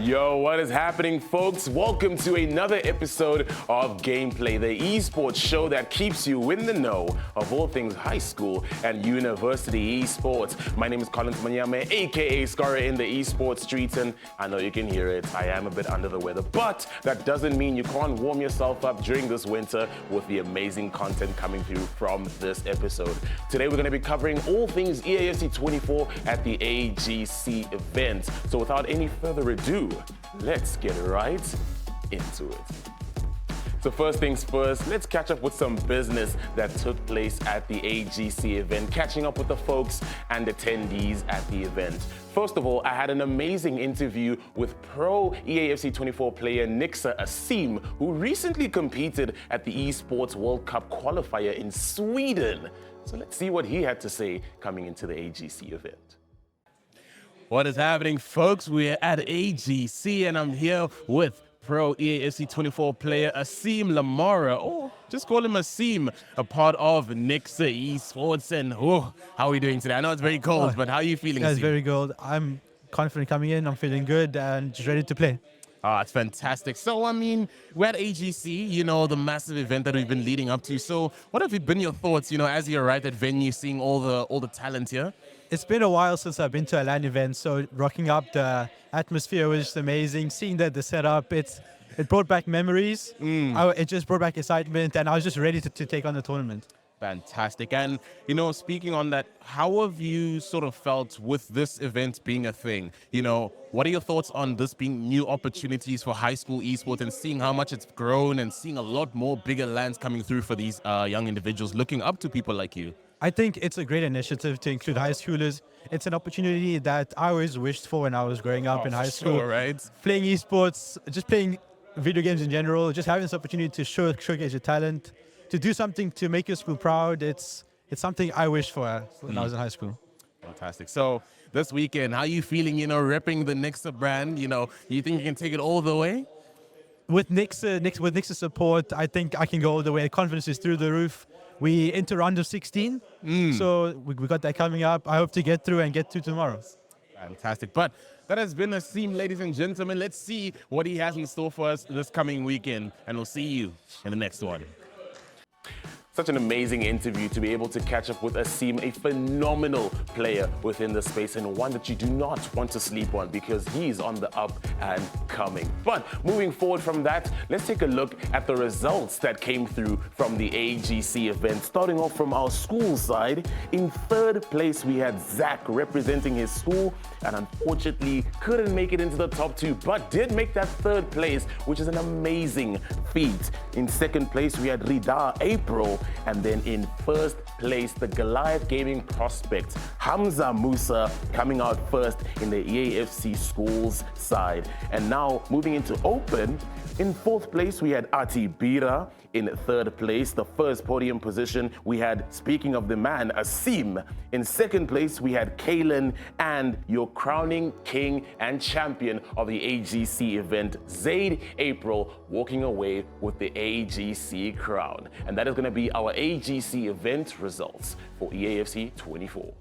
Yo, what is happening, folks? Welcome to another episode of Gameplay, the eSports show that keeps you in the know of all things high school and university eSports. My name is Collins Manyame, aka Scara in the eSports streets, and I know you can hear it. I am a bit under the weather, but that doesn't mean you can't warm yourself up during this winter with the amazing content coming through from this episode. Today, we're going to be covering all things EAFC 24 at the AGC event. So without any further ado, let's get right into it. So first things first, let's catch up with some business that took place at the AGC event, catching up with the folks and attendees at the event. First of all, I had an amazing interview with pro EAFC 24 player Nixa Asim, who recently competed at the eSports World Cup qualifier in Sweden. So let's see what he had to say coming into the AGC event. What is happening, folks? We're at AGC and I'm here with pro EAFC 24 player Asim Lamara. Oh, just call him Asim, a part of Nixa eSports. And how are we doing today? I know it's very cold, but how are you feeling? Yeah, it's Asim? very cold. I'm confident coming in. I'm feeling good and just ready to play. Ah, it's fantastic. So, I mean, we're at AGC, you know, the massive event that we've been leading up to. So what have been your thoughts, you know, as you arrived at venue, seeing all the talent here? It's been a while since I've been to a LAN event, so rocking up the atmosphere was just amazing. Seeing the setup, it brought back memories. It just brought back excitement, and I was just ready to take on the tournament. Fantastic. And, you know, speaking on that, how have you sort of felt with this event being a thing? You know, what are your thoughts on this being new opportunities for high school esports and seeing how much it's grown and seeing a lot more bigger lands coming through for these young individuals looking up to people like you? I think it's a great initiative to include high schoolers. It's an opportunity that I always wished for when I was growing up in high school. Sure, right? Playing esports, just playing video games in general, just having this opportunity to showcase your talent, to do something to make your school proud. It's something I wished for when I was in high school. Fantastic. So this weekend, how are you feeling, you know, repping the Nixa brand? You know, you think you can take it all the way? With Nix's support, I think I can go all the way. The confidence is through the roof. We enter round of 16, so we got that coming up. I hope to get through and get to tomorrow. Fantastic. But that has been Asim, ladies and gentlemen. Let's see what he has in store for us this coming weekend, and we'll see you in the next one. Such an amazing interview to be able to catch up with Asim, a phenomenal player within the space and one that you do not want to sleep on because he's on the up and coming. But moving forward from that, let's take a look at the results that came through from the AGC event. Starting off from our school side, in third place we had Zach representing his school and unfortunately couldn't make it into the top two, but did make that third place, which is an amazing feat. In second place we had Rida April, and then in first place, the Goliath Gaming prospect, Hamza Musa, coming out first in the EAFC schools side. And now moving into open, in fourth place, we had Ati Bira. In third place, the first podium position, we had, speaking of the man, Asim. In second place, we had Kalen, and your crowning king and champion of the AGC event, Zaid April, walking away with the AGC crown. And that is going to be our AGC event results for EAFC 24.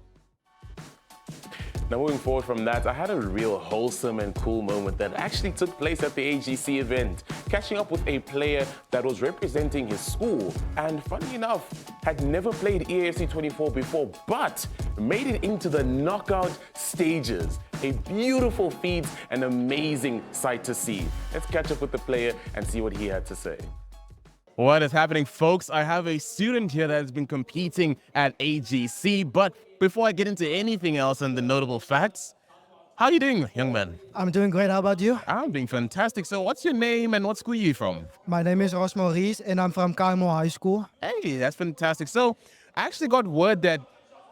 Now moving forward from that, I had a real wholesome and cool moment that actually took place at the AGC event, catching up with a player that was representing his school and funny enough, had never played EAFC 24 before, but made it into the knockout stages. A beautiful feat, an amazing sight to see. Let's catch up with the player and see what he had to say. What is happening, folks? I have a student here that has been competing at AGC, but before I get into anything else and the notable facts, how are you doing, young man? I'm doing great. How about you? I'm doing fantastic. So what's your name and what school are you from? My name is Ross Maurice and I'm from Carmel High School. Hey, that's fantastic. So I actually got word that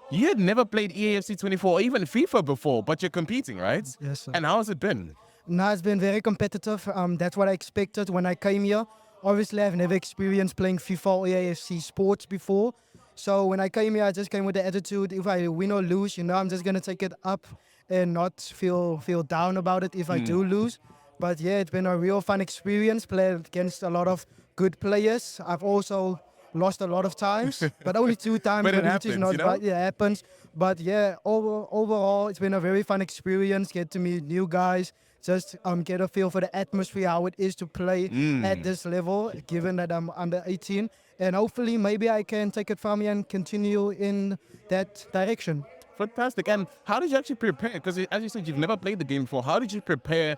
you had never played EAFC 24 or even FIFA before, but you're competing, right? Yes, sir. And how has it been? Now it's been very competitive. That's what I expected when I came here. Obviously, I've never experienced playing FIFA or EAFC sports before. So when I came here, I just came with the attitude, if I win or lose, you know, I'm just going to take it up and not feel down about it if I do lose. But yeah, it's been a real fun experience, playing against a lot of good players. I've also lost a lot of times, but only 2 times. But it which happens, is not you know? bad. Yeah, it happens. But yeah, overall, it's been a very fun experience. Get to meet new guys, just get a feel for the atmosphere, how it is to play at this level, given that I'm under 18. And hopefully maybe I can take it from here and continue in that direction. Fantastic. And how did you actually prepare? Because as you said, you've never played the game before. How did you prepare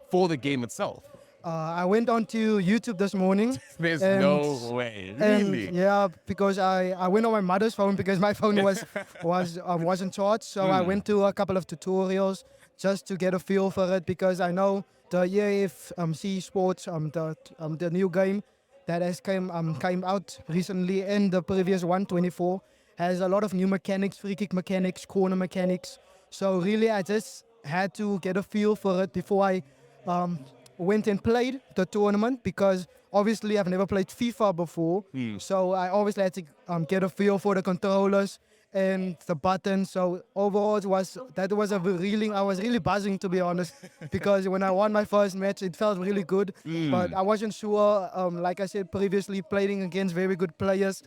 for the game itself? I went on to YouTube this morning. There's and- no way. And Really? yeah, because I went on my mother's phone because my phone wasn't charged. So I went to a couple of tutorials just to get a feel for it, because I know the EAFC Sports the new game that has came out recently, and the previous one, 24, has a lot of new mechanics, free kick mechanics, corner mechanics. So really I just had to get a feel for it before I went and played the tournament, because obviously I've never played FIFA before. So I obviously had to get a feel for the controllers and the buttons. So overall I was really buzzing, to be honest, because when I won my first match it felt really good. But I wasn't sure, like I said previously, playing against very good players.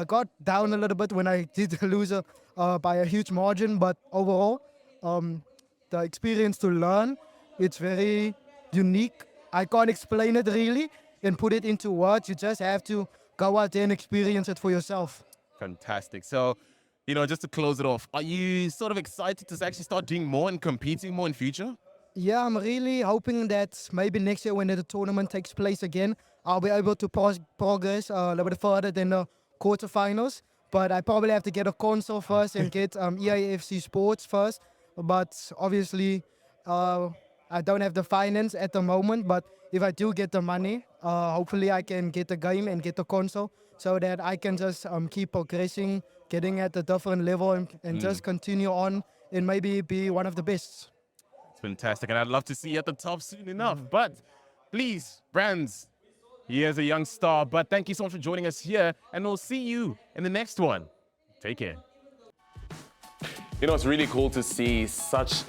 Got down a little bit when I did lose by a huge margin, but overall the experience to learn, it's very unique. I can't explain it really and put it into words. You just have to go out there and experience it for yourself. Fantastic. So, just to close it off, are you sort of excited to actually start doing more and competing more in future? Yeah, I'm really hoping that maybe next year when the tournament takes place again, I'll be able to progress a little bit further than the quarterfinals. But I probably have to get a console first and get EAFC Sports first. But obviously, I don't have the finance at the moment. But if I do get the money, hopefully I can get the game and get the console, so that I can just keep progressing, getting at a different level, and just continue on and maybe be one of the best. It's fantastic. And I'd love to see you at the top soon enough. But please, Brands, he is a young star. But thank you so much for joining us here. And we'll see you in the next one. Take care. It's really cool to see such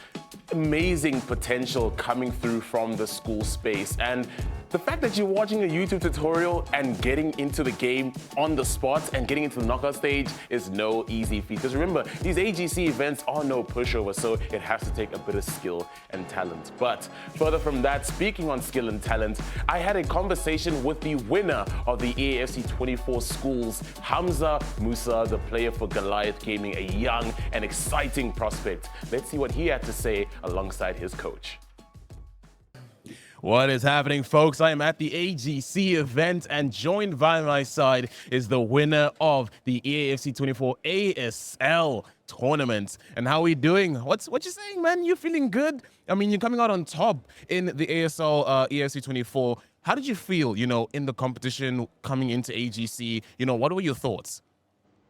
amazing potential coming through from the school space. And the fact that you're watching a YouTube tutorial and getting into the game on the spot and getting into the knockout stage is no easy feat. Because remember, these AGC events are no pushover, so it has to take a bit of skill and talent. But further from that, speaking on skill and talent, I had a conversation with the winner of the EAFC 24 schools, Hamza Musa, the player for Goliath Gaming, a young and exciting prospect. Let's see what he had to say alongside his coach. What is happening, folks? I am at the AGC event, and joined by my side is the winner of the EAFC 24 ASL tournament. And how are we doing? What you saying, man? You feeling good? I mean, you're coming out on top in the ASL EAFC 24. How did you feel, in the competition coming into AGC? What were your thoughts?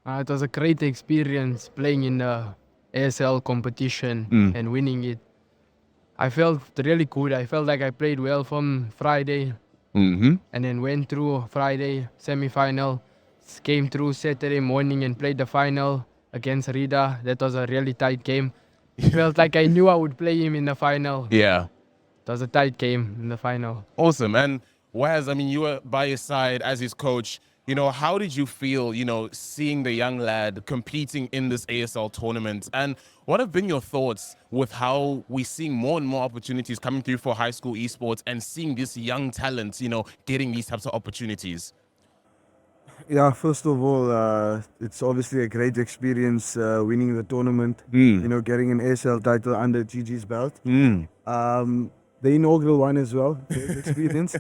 It was a great experience playing in the ASL competition and winning it. I felt really good. I felt like I played well from Friday and then went through Friday semi-final, came through Saturday morning and played the final against Rida. That was a really tight game. It felt like I knew I would play him in the final. Yeah. It was a tight game in the final. Awesome. And Waz, you were by his side as his coach. How did you feel, seeing the young lad competing in this ASL tournament? And what have been your thoughts with how we're seeing more and more opportunities coming through for high school esports and seeing this young talent, getting these types of opportunities? Yeah, first of all, it's obviously a great experience winning the tournament, getting an ASL title under Gigi's belt. The inaugural one as well, great experience.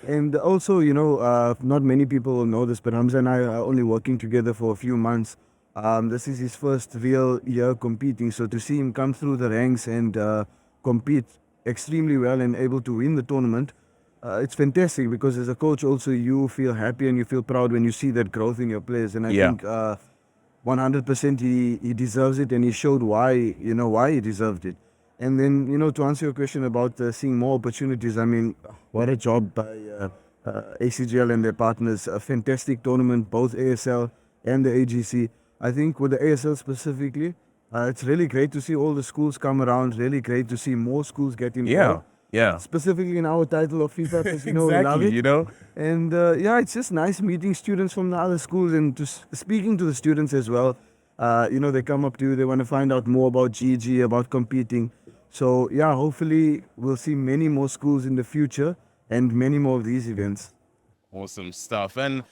And also, not many people will know this, but Hamza and I are only working together for a few months. This is his first real year competing, so to see him come through the ranks and compete extremely well and able to win the tournament, it's fantastic, because as a coach also you feel happy and you feel proud when you see that growth in your players. And I think 100% he deserves it, and he showed why he deserved it. And then, to answer your question about seeing more opportunities, what a job by ACGL and their partners. A fantastic tournament, both ASL and the AGC. I think with the ASL specifically, it's really great to see all the schools come around, really great to see more schools get involved. Yeah. Specifically in our title of FIFA, because, we love it. And, it's just nice meeting students from the other schools and speaking to the students as well. They come up to you, they want to find out more about GG, about competing. So yeah, hopefully we'll see many more schools in the future and many more of these events. Awesome stuff. And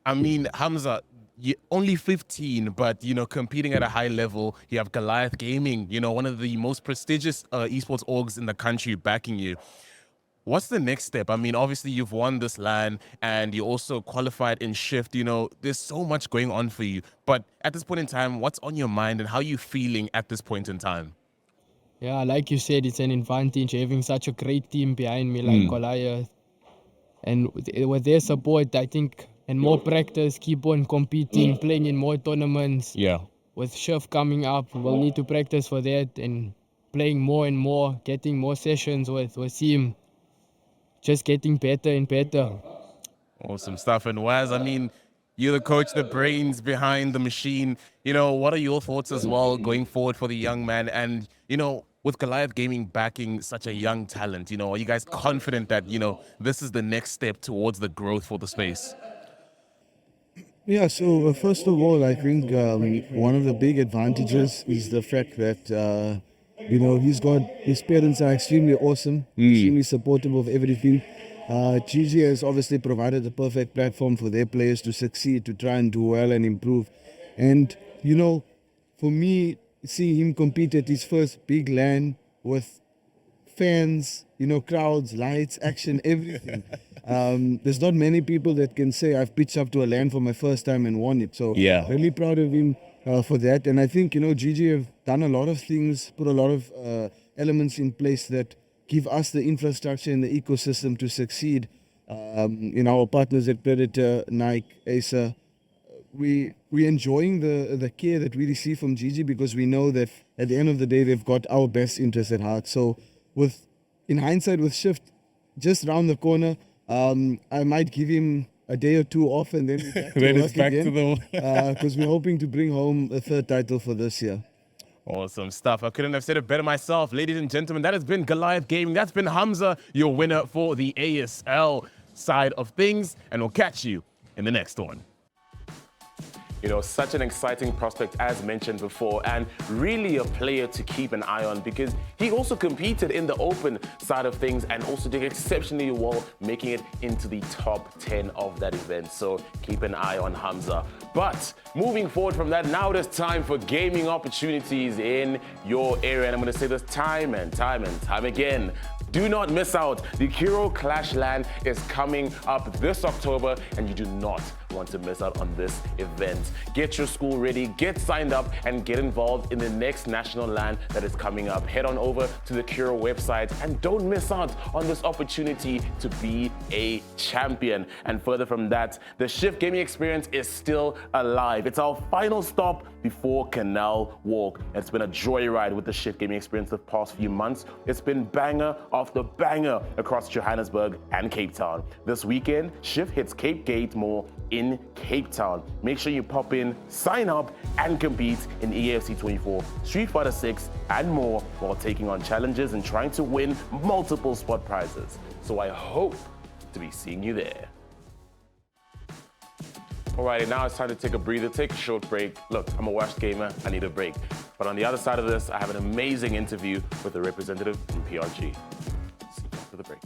I mean, Hamza, you only 15, but competing at a high level. You have Goliath Gaming, one of the most prestigious esports orgs in the country backing you. What's the next step? I mean, obviously you've won this LAN and you also qualified in Shift. There's so much going on for you. But at this point in time, what's on your mind and how are you feeling at this point in time? Yeah, like you said, it's an advantage having such a great team behind me like Goliath. And with their support, I think, and more practice, keep on competing, playing in more tournaments. Yeah. With Shift coming up, we'll need to practice for that and playing more and more, getting more sessions with him, just getting better and better. Awesome stuff. And Waz, I mean, you're the coach, the brains behind the machine. What are your thoughts as well going forward for the young man? And, with Goliath Gaming backing such a young talent, are you guys confident that, this is the next step towards the growth for the space? Yeah, so first of all, I think one of the big advantages is the fact that, his parents are extremely awesome, extremely supportive of everything. Gigi has obviously provided the perfect platform for their players to succeed, to try and do well and improve. And, for me, seeing him compete at his first big LAN with fans, crowds, lights, action, everything. There's not many people that can say I've pitched up to a LAN for my first time and won it. So really proud of him for that. And I think, Gigi have done a lot of things, put a lot of elements in place that give us the infrastructure and the ecosystem to succeed. Our partners at Predator, Nike, Acer, we enjoying the care that we receive from Gigi because we know that at the end of the day they've got our best interest at heart. So in hindsight with Shift just round the corner, I might give him a day or two off and then back to Then work it's back to again the because we're hoping to bring home a third title for this year. Awesome stuff. I couldn't have said it better myself. Ladies and gentlemen, that has been Goliath Gaming. That's been Hamza, your winner for the ASL side of things. And we'll catch you in the next one. Such an exciting prospect as mentioned before, and really a player to keep an eye on because he also competed in the open side of things and also did exceptionally well, making it into the top 10 of that event. So keep an eye on Hamza. But moving forward from that, now it is time for gaming opportunities in your area. And I'm going to say this time and time again. Do not miss out. The Kiro Clash LAN is coming up this October, and you do not want to miss out on this event. Get your school ready, get signed up, and get involved in the next national LAN that is coming up. Head on over to the Kiro website and don't miss out on this opportunity to be a champion. And further from that, the Shift gaming experience is still alive. It's our final stop before Canal Walk. It's been a joyride with the Shift gaming experience the past few months. It's been banger after banger across Johannesburg and Cape Town. This weekend, Shift hits Cape Gate Mall in Cape Town. Make sure you pop in, sign up, and compete in EAFC 24, Street Fighter 6, and more while taking on challenges and trying to win multiple spot prizes. So I hope to be seeing you there. Alrighty, now it's time to take a breather, take a short break. Look, I'm a washed gamer, I need a break. But on the other side of this, I have an amazing interview with a representative from PRG. See you after the break.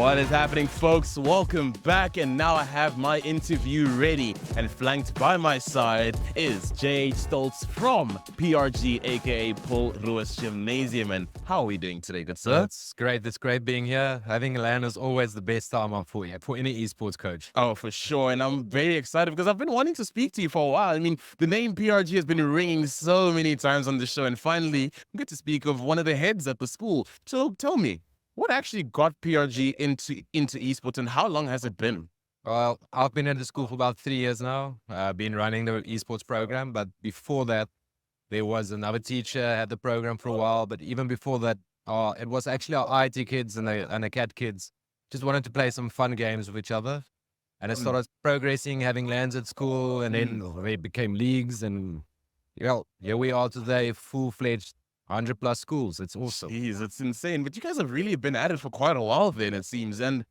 What is happening, folks? Welcome back, and now I have my interview ready, and flanked by my side is Jay Stoltz from PRG, aka Paul Ruiz Gymnasium. And how are we doing today, good sir? It's great. It's great being here. Having LAN is always the best time on for any esports coach. Oh, for sure. And I'm very excited because I've been wanting to speak to you for a while. I mean, the name PRG has been ringing so many times on the show, and finally, we get to speak of one of the heads at the school. So tell me, what actually got PRG into esports, and how long has it been? Well, I've been at the school for about 3 years now. I've been running the esports program, but before that, there was another teacher had the program for a while. But even before that, it was actually our IT kids and the CAT kids just wanted to play some fun games with each other. And it started progressing, having LANs at school, and then they became leagues. And well, here we are today, full-fledged 100+ schools. It's awesome. Jeez, it's insane. But you guys have really been at it for quite a while then, it seems. And,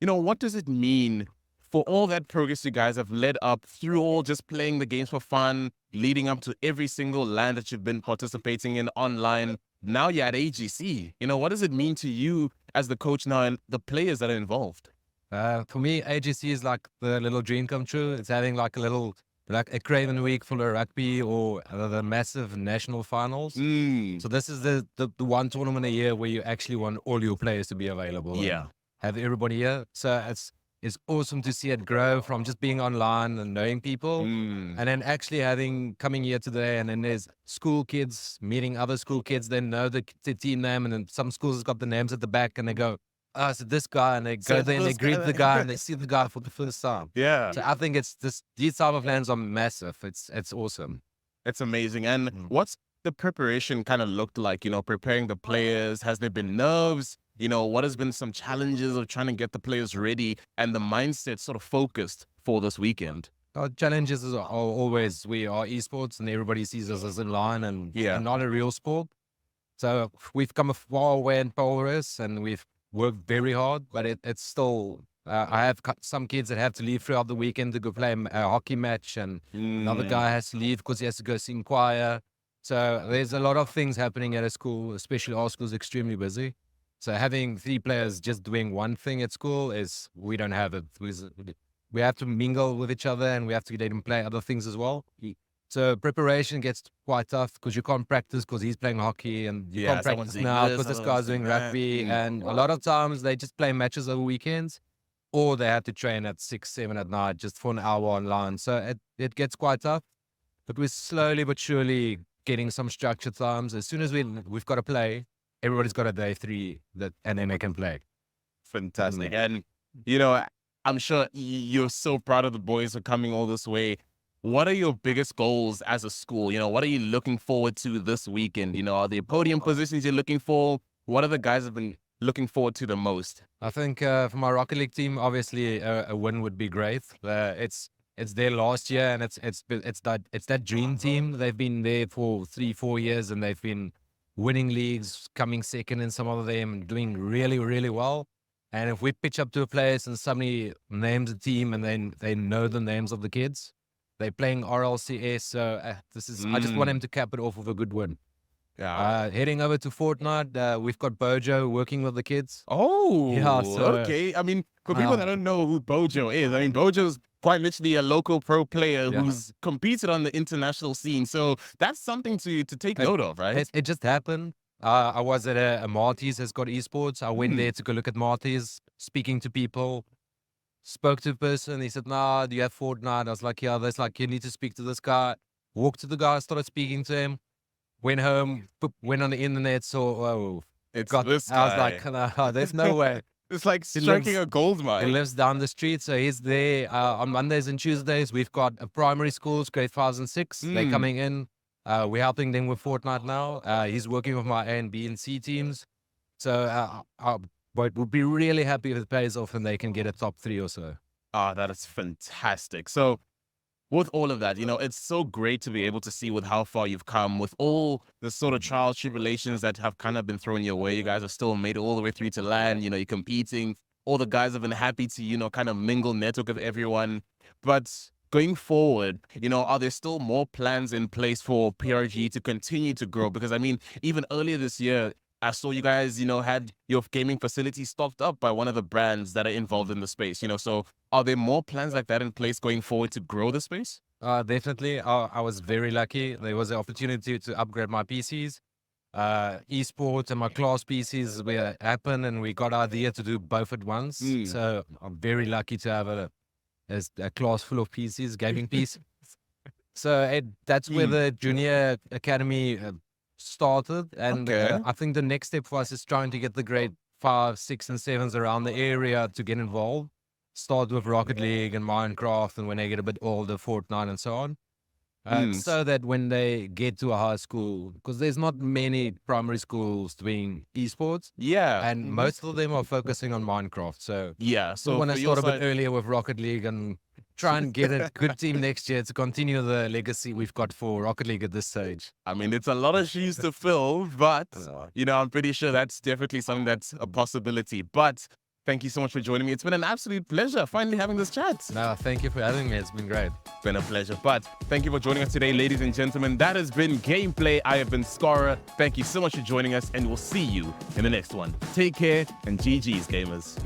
you know, what does it mean for all that progress you guys have led up through all just playing the games for fun, leading up to every single LAN that you've been participating in online? Now you're at AGC. You know, what does it mean to you as the coach now and the players that are involved? For me, AGC is like the little dream come true. It's having like a Craven week full of rugby or the massive national finals. So this is the one tournament a year where you actually want all your players to be available. Yeah. And have everybody here. So it's awesome to see it grow from just being online and knowing people, and then actually coming here today, and then there's school kids meeting other school kids. They know the team name, and then some schools has got the names at the back, and they go, "Oh, so this guy," and they go there and they greet the guy and they see the guy for the first time. Yeah. So I think these type of lands are massive. It's awesome. It's amazing. And what's the preparation kind of looked like, you know, preparing the players? Has there been nerves? You know, what has been some challenges of trying to get the players ready and the mindset sort of focused for this weekend? Our challenges are always, we are esports and everybody sees us as in line and not a real sport. So we've come a far way in Paris and we've worked very hard, but it's still, I have some kids that have to leave throughout the weekend to go play a hockey match, and another guy has to leave because he has to go sing choir. So there's a lot of things happening at a school, especially our school is extremely busy. So having 3 players just doing one thing at school we don't have it. We have to mingle with each other and we have to let them play other things as well. So preparation gets quite tough because you can't practice because he's playing hockey, and you can't practice now because this guy's doing rugby. And a lot of times they just play matches over weekends, or they have to train at 6, 7 at night just for an hour online. So it gets quite tough, but we're slowly but surely getting some structured times. As soon as we've got to play, everybody's got a day 3 and then they can play. Fantastic. And, you know, I'm sure you're so proud of the boys for coming all this way. What are your biggest goals as a school? You know, what are you looking forward to this weekend? You know, are there podium positions you're looking for? What are the guys have been looking forward to the most? I think for my Rocket League team, obviously a win would be great. It's their last year, and it's that dream team. They've been there for 3-4 years, and they've been winning leagues, coming second in some of them, doing really, really well. And if we pitch up to a place and somebody names a team and then they know the names of the kids, they're playing RLCS. So I just want them to cap it off with a good win. Yeah. Heading over to Fortnite, we've got Bojo working with the kids. Oh, yeah. So, okay. I mean, for people that don't know who Bojo is, I mean, Bojo's quite literally a local pro player who's competed on the international scene. So that's something to take note of, right? It just happened. I was at a Marty's has got esports. I went there to go look at Marty's, speaking to people. Spoke to a person. He said, "Nah, do you have Fortnite?" I was like, "Yeah." There's like, "You need to speak to this guy." Walked to the guy, started speaking to him. Went home, went on the internet, saw, It's got, this I was guy. like, "No, there's no way." It's like striking a gold He mine. lives down the street, so he's there on Mondays and Tuesdays. We've got a primary schools, grade 5 and 6. They're coming in. We're helping them with Fortnite now. He's working with my A and B and C teams. So but we'll be really happy if it pays off and they can get a top 3 or so. Ah, that is fantastic. So with all of that, you know, it's so great to be able to see with how far you've come, with all the sort of trials, tribulations that have kind of been thrown your way. You guys have still made it all the way through to LAN. You know, you're competing. All the guys have been happy to, you know, kind of mingle, network with everyone. But going forward, you know, are there still more plans in place for PRG to continue to grow? Because, I mean, even earlier this year, I saw you guys, had your gaming facility stocked up by one of the brands that are involved in the space, so are there more plans like that in place going forward to grow the space? Definitely. I was very lucky. There was an opportunity to upgrade my PCs. Esports and my class PCs were happen, and we got idea to do both at once. So I'm very lucky to have a class full of PCs, gaming PCs. So that's where the junior academy started, and Okay. I think the next step for us is trying to get the grade 5, 6, and 7s around the area to get involved. Start with Rocket League and Minecraft, and when they get a bit older, Fortnite and so on. So that when they get to a high school, because there's not many primary schools doing esports, Yeah. and most of them are focusing on Minecraft. So Yeah. we So want to for your start a bit side- earlier with Rocket League and try and get a good team next year to continue the legacy we've got for Rocket League at this stage. I mean, it's a lot of shoes to fill, but, I'm pretty sure that's definitely something that's a possibility. But thank you so much for joining me. It's been an absolute pleasure finally having this chat. No, thank you for having me. It's been great. Been a pleasure. But thank you for joining us today, ladies and gentlemen. That has been Gameplay. I have been Scorer. Thank you so much for joining us, and we'll see you in the next one. Take care, and GG's, gamers.